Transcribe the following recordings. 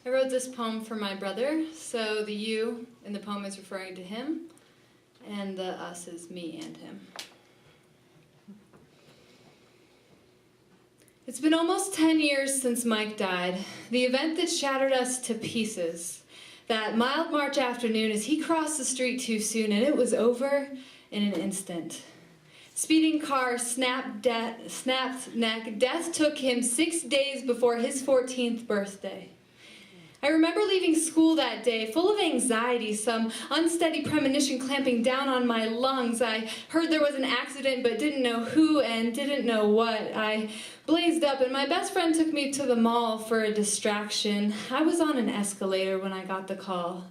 I wrote this poem for my brother, so the you in the poem is referring to him, and the us is me and him. It's been almost 10 years since Mike died, the event that shattered us to pieces. That mild March afternoon as he crossed the street too soon, and it was over in an instant. Speeding car snapped neck. Death took him 6 days before his 14th birthday. I remember leaving school that day, full of anxiety, some unsteady premonition clamping down on my lungs. I heard there was an accident, but didn't know who and didn't know what. I blazed up, and my best friend took me to the mall for a distraction. I was on an escalator when I got the call.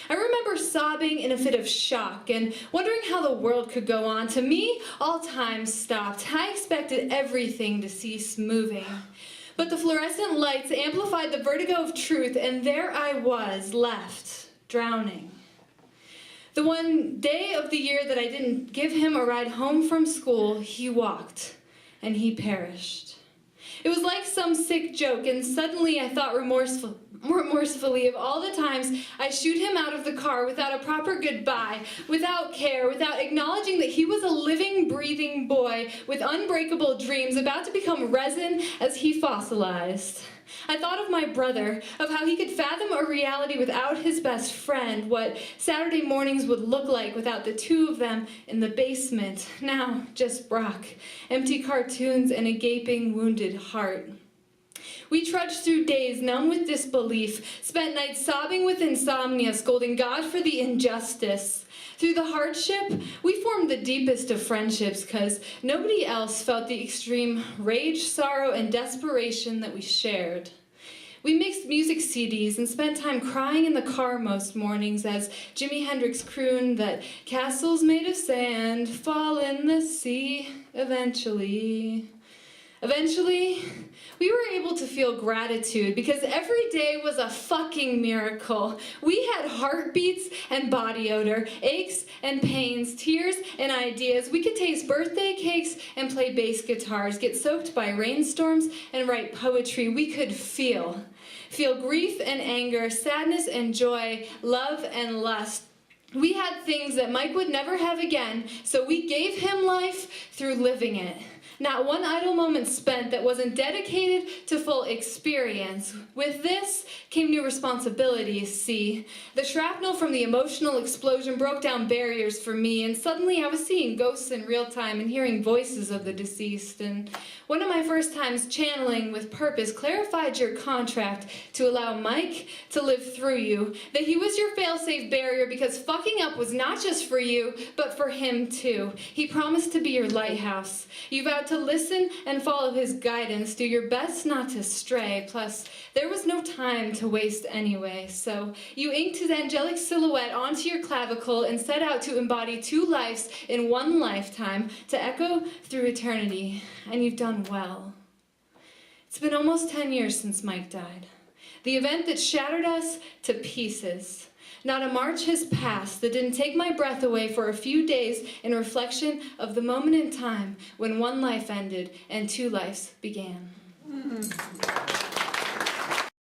I remember sobbing in a fit of shock and wondering how the world could go on. To me, all time stopped. I expected everything to cease moving. But the fluorescent lights amplified the vertigo of truth, and there I was, left, drowning. The one day of the year that I didn't give him a ride home from school, he walked, and he perished. It was like some sick joke, and suddenly I thought remorsefully of all the times I shooed him out of the car without a proper goodbye, without care, without acknowledging that he was a living, breathing boy with unbreakable dreams about to become resin as he fossilized. I thought of my brother, of how he could fathom a reality without his best friend, what Saturday mornings would look like without the two of them in the basement. Now, just Brock, empty cartoons and a gaping, wounded heart. We trudged through days numb with disbelief, spent nights sobbing with insomnia, scolding God for the injustice. Through the hardship, we formed the deepest of friendships because nobody else felt the extreme rage, sorrow, and desperation that we shared. We mixed music CDs and spent time crying in the car most mornings as Jimi Hendrix crooned that castles made of sand fall in the sea eventually. Eventually, we were able to feel gratitude because every day was a fucking miracle. We had heartbeats and body odor, aches and pains, tears and ideas. We could taste birthday cakes and play bass guitars, get soaked by rainstorms and write poetry. We could feel grief and anger, sadness and joy, love and lust. We had things that Mike would never have again, so we gave him life through living it. Not one idle moment spent that wasn't dedicated to full experience. With this came new responsibilities, see. The shrapnel from the emotional explosion broke down barriers for me, and suddenly I was seeing ghosts in real time and hearing voices of the deceased. And one of my first times channeling with purpose clarified your contract to allow Mike to live through you, that he was your fail-safe barrier because fucking up was not just for you, but for him too. He promised to be your lighthouse. You vowed to listen and follow his guidance, do your best not to stray, plus there was no time to waste anyway, so you inked his angelic silhouette onto your clavicle and set out to embody two lives in one lifetime to echo through eternity, and you've done well. It's been almost 10 years since Mike died, the event that shattered us to pieces. Not a March has passed that didn't take my breath away for a few days in reflection of the moment in time when one life ended and two lives began.